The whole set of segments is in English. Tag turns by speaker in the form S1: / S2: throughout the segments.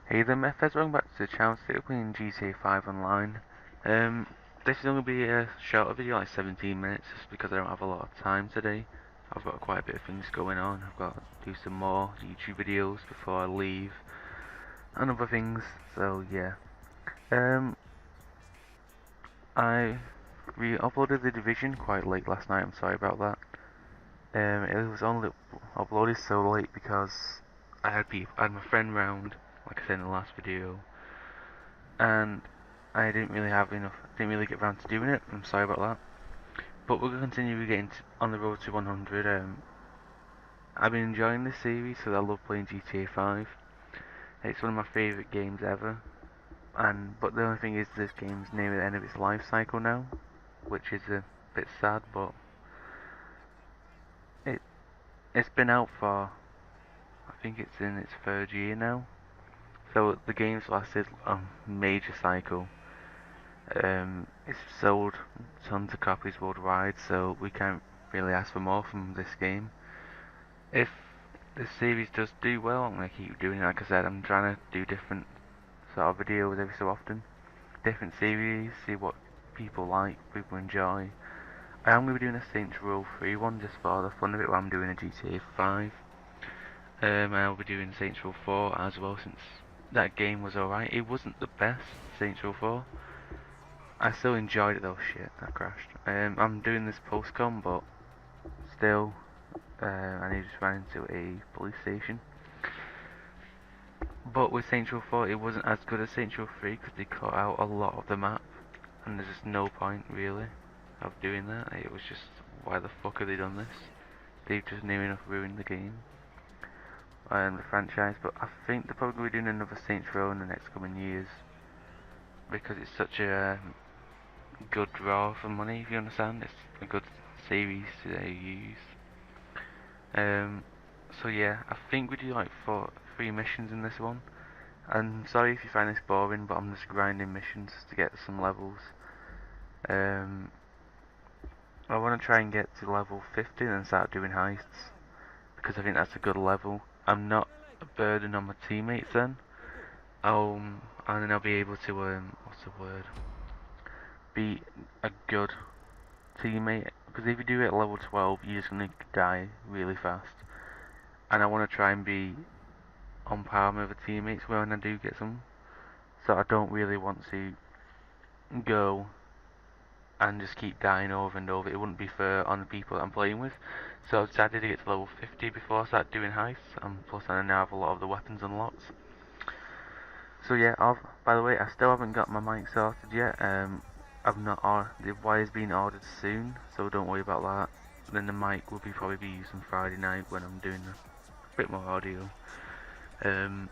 S1: Hey there, Method. Welcome back to the channel. Today we're playing GTA 5 Online. Um, this is only going to be a shorter video, like 17 minutes, just because I don't have a lot of time today. I've got quite a bit of things going on. I've got to do some more YouTube videos before I leave, and other things. So yeah. Um, I re-uploaded The Division quite late last night. I'm sorry about that. It was only uploaded so late because I had my friend round, like I said in the last video, and I didn't really have enough, didn't really get around to doing it. I'm sorry about that. But we're going to continue getting on the road to 100. I've been enjoying this series because I love playing GTA 5. It's one of my favourite games ever. But the only thing is this game's near the end of its life cycle now, which is a bit sad. But it it's been out for, I think it's in its third year now. So the game's lasted a major cycle. It's sold tons of copies worldwide, so we can't really ask for more from this game. If this series does do well, I'm going to keep doing it. Like I said, I'm trying to do different sort of videos every so often. Different series, see what people like, people enjoy. I am going to be doing a Saints Row 3 one just for the fun of it, where I'm doing a GTA 5. I'll be doing Saints Row 4 as well, since that game was alright. It wasn't the best, Saints Row 4. I still enjoyed it though. Shit, that crashed. I'm doing this postcom, but still, I need to run into a police station. But with Saints Row 4, it wasn't as good as Saints Row 3 because they cut out a lot of the map, and there's just no point really of doing that. It was just, why the fuck have they done this? They've just near enough ruined the game and the franchise. But I think they're probably going to be doing another Saints Row in the next coming years because it's such a good draw for money, if you understand. It's a good series to use. Um, so yeah, I think we do like 3 missions in this one. And sorry if you find this boring, but I'm just grinding missions to get some levels. Um, I want to try and get to level 50 and then start doing heists, because I think that's a good level. I'm not a burden on my teammates then. And then I'll be able to, what's the word? Be a good teammate. Because if you do it at level 12, you're just going to die really fast. And I want to try and be on par with the teammates when I do get some. So I don't really want to go and just keep dying over and over. It wouldn't be fair on the people that I'm playing with. So I decided to get to level 50 before I start doing heists, and plus I now have a lot of the weapons unlocked. So yeah, by the way, I still haven't got my mic sorted yet. I've not the wire's being ordered soon, so don't worry about that. Then the mic will probably be used on Friday night when I'm doing a bit more audio. Um,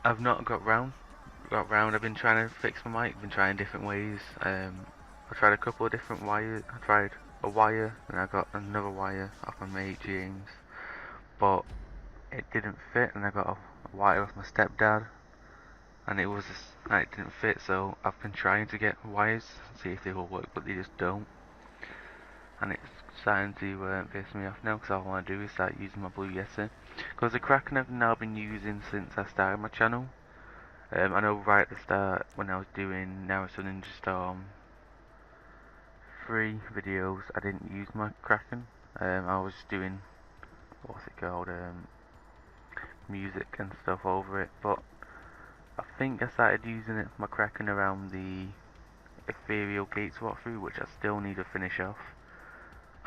S1: I've not got round. I've been trying to fix my mic. I've been trying different ways. I tried a couple of different wires. I tried a wire, and I got another wire off my mate James, but it didn't fit. And I got a wire off my stepdad, and it didn't fit. So I've been trying to get wires, see if they will work, but they just don't. And it's starting to piss me off now, because all I want to do is start using my Blue Yeti. Because the Kraken I've now been using since I started my channel. I know right at the start when I was doing Naruto Ninja Storm 3 videos, I didn't use my Kraken. I was doing, what's it called, music and stuff over it, but I think I started using my Kraken around the Ethereal Gates walkthrough, which I still need to finish off.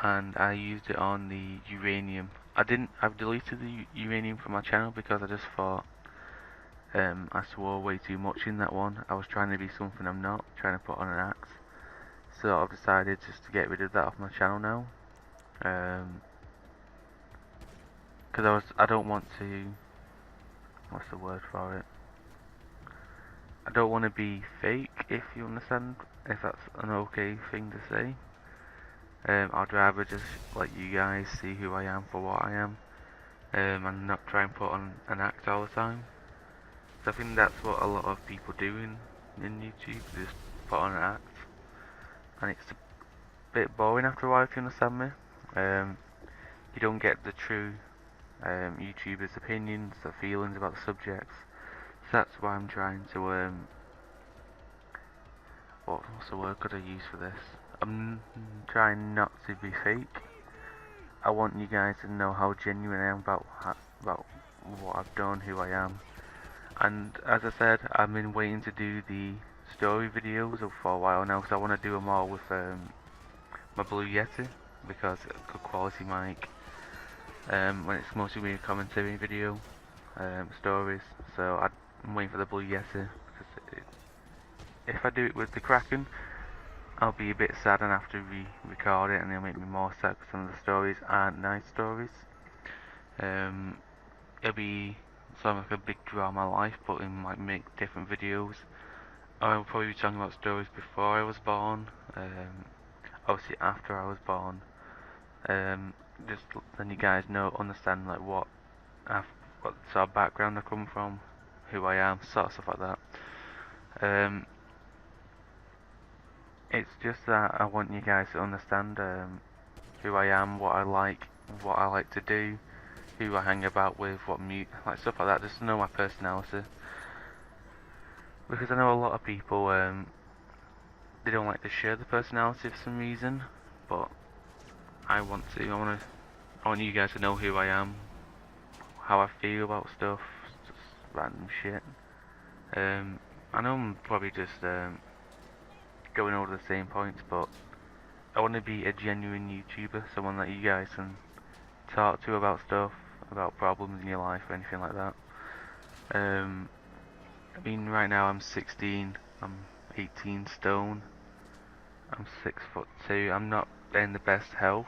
S1: And I used it on the Uranium. I've deleted the Uranium from my channel because I just thought I swore way too much in that one. I was trying to be something I'm not, trying to put on an act. So I've decided just to get rid of that off my channel now. Because I don't want to, what's the word for it? I don't want to be fake, if you understand, if that's an okay thing to say. I'd rather just let you guys see who I am for what I am, and not try and put on an act all the time. So I think that's what a lot of people do in YouTube, just put on an act. And it's a bit boring after a while, if you understand me. You don't get the true YouTubers' opinions, their feelings about the subjects. So that's why I'm trying to what's the word could I use for this? I'm trying not to be fake. I want you guys to know how genuine I am about what I've done, who I am. And as I said, I've been waiting to do the story videos for a while now because I want to do them all with my Blue Yeti because it's a good quality mic. When it's mostly me a commentary video, stories. So I'm waiting for the Blue Yeti because if I do it with the Kraken, I'll be a bit sad and have to re-record it, and it'll make me more sad because some of the stories aren't nice stories. It'll be sort of like a big drama life, but in like make different videos. I'll probably be talking about stories before I was born, obviously after I was born. Just then you guys understand like what sort of background I come from, who I am, sort of stuff like that. It's just that I want you guys to understand who I am, what I like to do, who I hang about with, like stuff like that. Just to know my personality, because I know a lot of people they don't like to share the personality for some reason, but I want to. I want you guys to know who I am, how I feel about stuff, just random shit. I know I'm probably just going over the same points, but I want to be a genuine YouTuber, someone that you guys can talk to about stuff, about problems in your life or anything like that. I mean, right now I'm 16, I'm 18 stone, I'm 6'2", I'm not in the best health,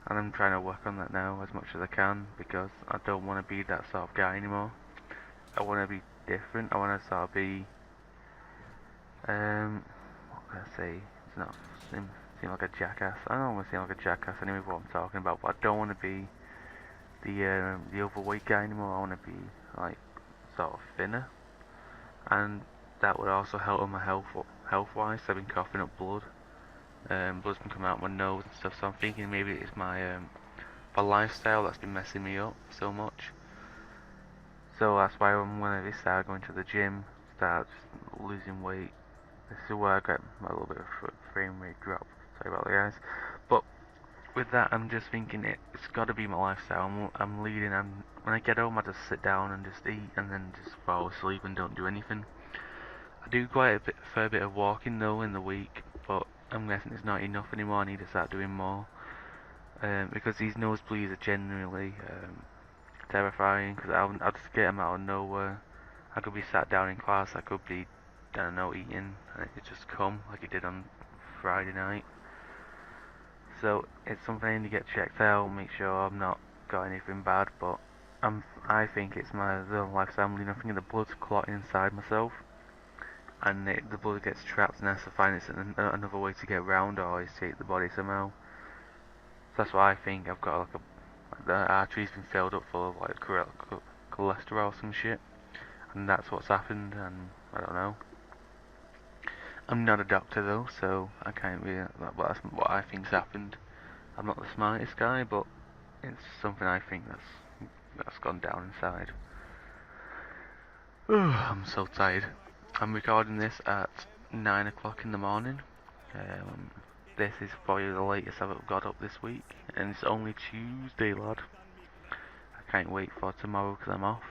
S1: and I'm trying to work on that now as much as I can because I don't want to be that sort of guy anymore. I want to be different. I want to sort of be, what can I say? It's not seem like a jackass. I don't want to seem like a jackass anyway. What I'm talking about, but I don't want to be the overweight guy anymore. I want to be like sort of thinner, and that would also help on my health-wise. I've been coughing up blood. Blood's been coming out my nose and stuff. So I'm thinking maybe it's my lifestyle that's been messing me up so much. So that's why I'm gonna start going to the gym, start losing weight. This is where I get a little bit of frame rate drop. Sorry about that, guys. But with that, I'm just thinking it's got to be my lifestyle. I'm leading. When I get home, I just sit down and just eat, and then just fall asleep and don't do anything. I do quite a fair bit of walking though in the week, but I'm guessing it's not enough anymore. I need to start doing more because these nosebleeds are genuinely terrifying. Because I'll just get them out of nowhere. I could be sat down in class. I could be, I don't know, eating, and it could just come like it did on Friday night. So it's something I need to get checked out, make sure I've not got anything bad. But I think it's the lifestyle I'm leading. I think the blood's clotting inside myself, and the blood gets trapped, and I have to find another way to get around or escape the body somehow. So that's why I think I've got like the artery's been filled up full of like cholesterol or some shit, and that's what's happened. And I don't know. I'm not a doctor though, so I can't really. That's what I think's happened. I'm not the smartest guy, but it's something I think that's gone down inside. I'm so tired. I'm recording this at 9 o'clock in the morning. This is probably the latest I've got up this week, and it's only Tuesday, lad. I can't wait for tomorrow because I'm off.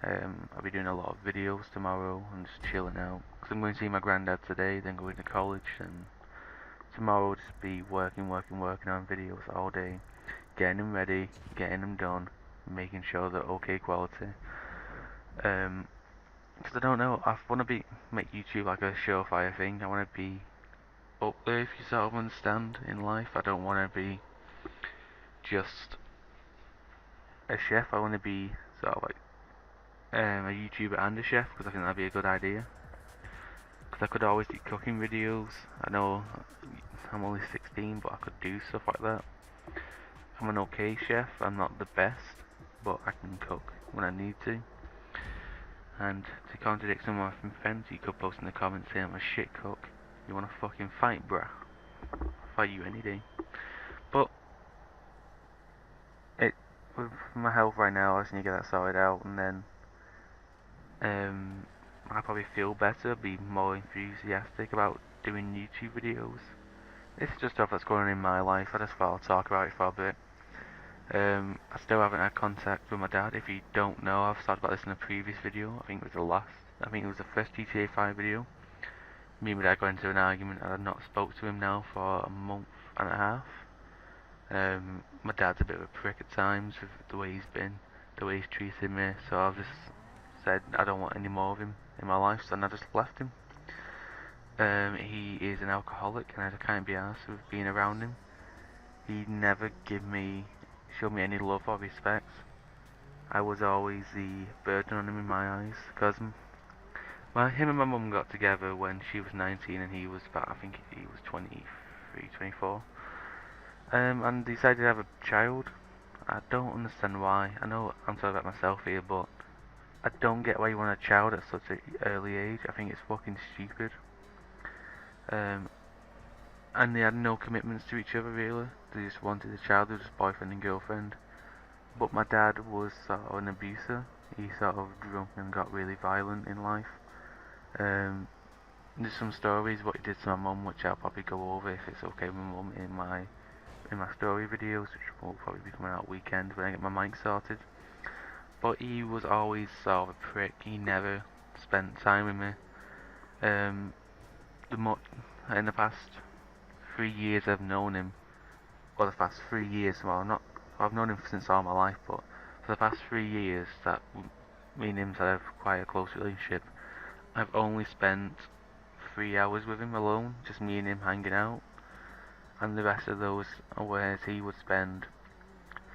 S1: I'll be doing a lot of videos tomorrow and just chilling out. Because I'm going to see my granddad today, then going to college, and tomorrow will just be working on videos all day. Getting them ready, getting them done, making sure they're okay quality. Because I don't know, I want to make YouTube like a surefire thing. I want to be up there, if you sort of understand, in life. I don't want to be just a chef. I want to be sort of like a YouTuber and a chef, because I think that'd be a good idea. Because I could always do cooking videos. I know I'm only 16, but I could do stuff like that. I'm an okay chef. I'm not the best, but I can cook when I need to. And to contradict some of my friends, you could post in the comments saying I'm a shit cook. You wanna fucking fight, bruh? I'll fight you any day. But with my health right now, I just need to get that sorted out, and then I'll probably feel better, be more enthusiastic about doing YouTube videos. This is just stuff that's going on in my life. I just thought I'd talk about it for a bit. I still haven't had contact with my dad. If you don't know, I've talked about this in a previous video. I think it was the last. I think it was the first GTA 5 video. Me and my dad got into an argument, and I've not spoke to him now for a month and a half. My dad's a bit of a prick at times with the way he's been, the way he's treated me. So I've just said I don't want any more of him in my life, so I just left him. He is an alcoholic, and I can't be arsed with being around him. He never showed me any love or respect. I was always the burden on him in my eyes, because him and my mum got together when she was 19 and he was about, I think he was 23, 24. And decided to have a child. I don't understand why. I know I'm talking about myself here, but I don't get why you want a child at such an early age. I think it's fucking stupid. And they had no commitments to each other really. They just wanted a child, they were just boyfriend and girlfriend. But my dad was sort of an abuser. He sort of drunk and got really violent in life. There's some stories what he did to my mum, which I'll probably go over if it's okay with my mum in my story videos, which will probably be coming out weekend when I get my mic sorted. But he was always sort of a prick. He never spent time with me. In the past 3 years I've known him, or the past 3 years, I've known him since all my life, but for the past 3 years that me and him have quite a close relationship, I've only spent 3 hours with him alone, just me and him hanging out, and the rest of those are where he would spend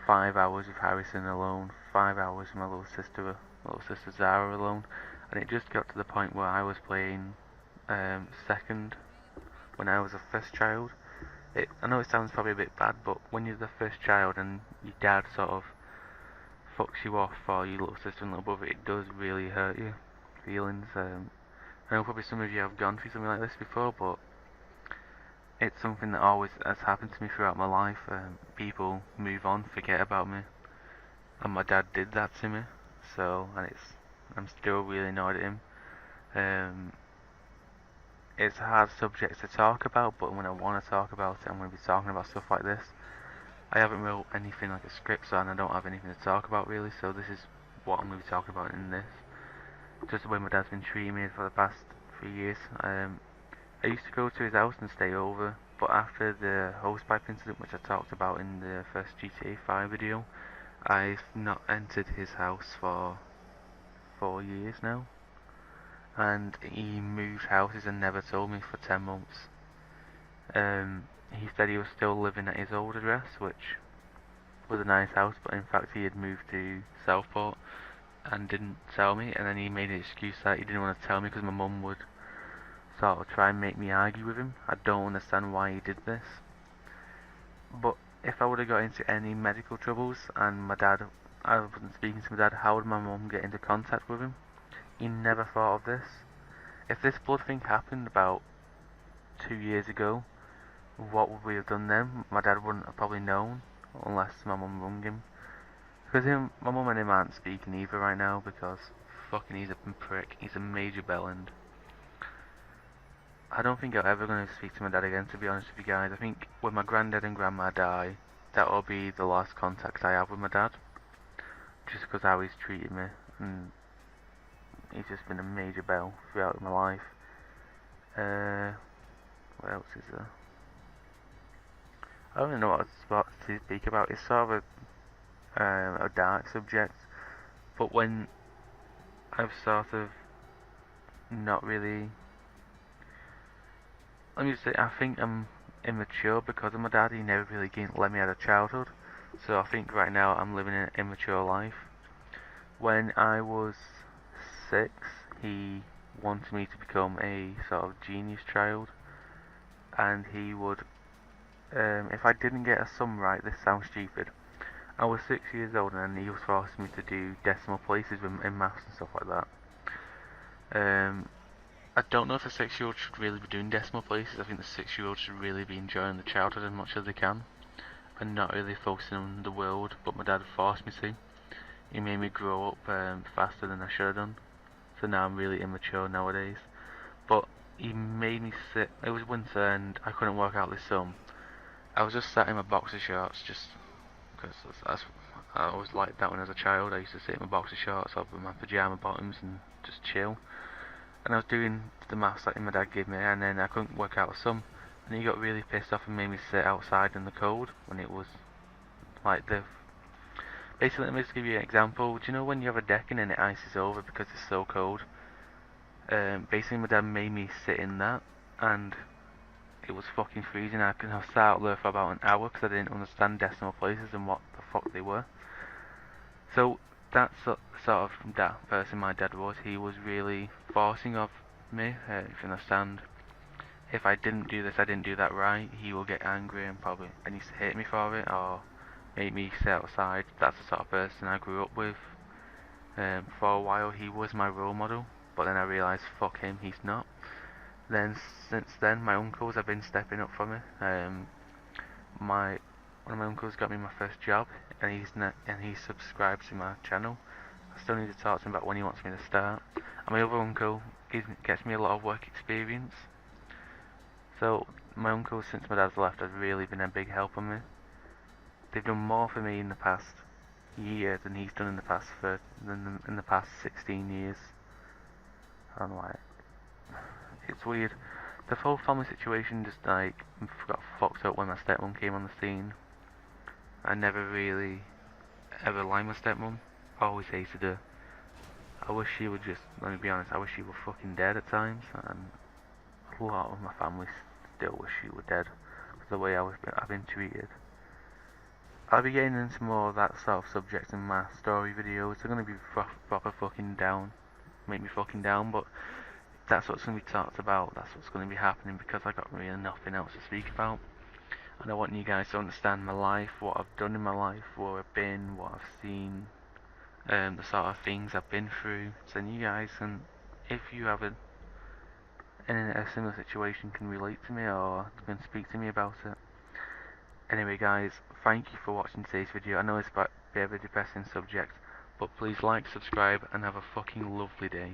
S1: 5 hours with Harrison alone, 5 hours with my little sister Zara alone, and it just got to the point where I was playing second when I was a first child. I know it sounds probably a bit bad, but when you're the first child and your dad sort of fucks you off for your little sister and little brother, it does really hurt your feelings. I know probably some of you have gone through something like this before, but it's something that always has happened to me throughout my life. People move on, forget about me, and my dad did that to me. I'm still really annoyed at him. It's a hard subject to talk about, but when I want to talk about it, I'm going to be talking about stuff like this. I haven't wrote anything like a script, so I don't have anything to talk about really, so this is what I'm going to be talking about in this. Just the way my dad's been treating me for the past 3 years. I used to go to his house and stay over, but after the hosepipe incident, which I talked about in the first GTA 5 video, I've not entered his house for 4 years now. And he moved houses and never told me for 10 months. He said he was still living at his old address, which was a nice house, but in fact he had moved to Southport and didn't tell me, and then he made an excuse that he didn't want to tell me because my mum would sort of try and make me argue with him. I don't understand why he did this. But if I would have got into any medical troubles and I wasn't speaking to my dad, how would my mum get into contact with him? He never thought of this. If this blood thing happened about 2 years ago, what would we have done then? My dad wouldn't have probably known, unless my mum rung him. Because my mum and him aren't speaking either right now, because fucking he's a prick. He's a major bellend. I don't think I'm ever going to speak to my dad again, to be honest with you guys. I think when my granddad and grandma die, that will be the last contact I have with my dad. Just because how he's treated me, and he's just been a major bell throughout my life. What else is there? I don't even know what to speak about. It's sort of a dark subject, but when I've sort of not really... Let me just say, I think I'm immature because of my dad. He never really let me have a childhood, so I think right now I'm living an immature life. When I was 6, he wanted me to become a sort of genius child, and he would, if I didn't get a sum right, this sounds stupid, I was 6 years old and he was forcing me to do decimal places in maths and stuff like that. I don't know if a 6-year-old should really be doing decimal places. I think the 6-year-old should really be enjoying the childhood as much as they can. and not really focusing on the world, but my dad forced me to. He made me grow up faster than I should have done. So now I'm really immature nowadays. But he made me sit. It was winter and I couldn't work out this sun. I was just sat in my boxer shorts, just because I was like that when I was a child. I used to sit in my boxer shorts up with my pajama bottoms and just chill. And I was doing the maths that my dad gave me, and then I couldn't work out a sum. And he got really pissed off and made me sit outside in the cold when it was like the. Basically, let me just give you an example. Do you know when you have a decking and it ices over because it's so cold? Basically, my dad made me sit in that, and it was fucking freezing. I could have sat out there for about an hour because I didn't understand decimal places and what the fuck they were. So that's sort of that person my dad was. He was really forcing of me, if you understand. If I didn't do this, I didn't do that right, he will get angry and probably and he used to hate me for it or make me sit outside. That's the sort of person I grew up with. For a while he was my role model, but then I realised fuck him, he's not. Then since then my uncles have been stepping up for me. My One of my uncles got me my first job, and he subscribes to my channel. I still need to talk to him about when he wants me to start. And my other uncle gets me a lot of work experience. So my uncles, since my dad's left, have really been a big help on me. They've done more for me in the past year than he's done in the past in the past 16 years. I don't know why. It's weird. The whole family situation just like got fucked up when my stepmom came on the scene. I never really ever liked my stepmom. I always hated her. I wish she would just, let me be honest, I wish she were fucking dead at times, and a lot of my family still wish she were dead because the way I've been treated. I'll be getting into more of that sort of subject in my story videos. They're gonna be proper fucking down, make me fucking down, but that's what's gonna be talked about. That's what's gonna be happening because I got really nothing else to speak about. And I want you guys to understand my life, what I've done in my life, where I've been, what I've seen, the sort of things I've been through. So you guys can, if you have in a similar situation, can relate to me or can speak to me about it. Anyway guys, thank you for watching today's video. I know it's a bit of a depressing subject, but please like, subscribe and have a fucking lovely day.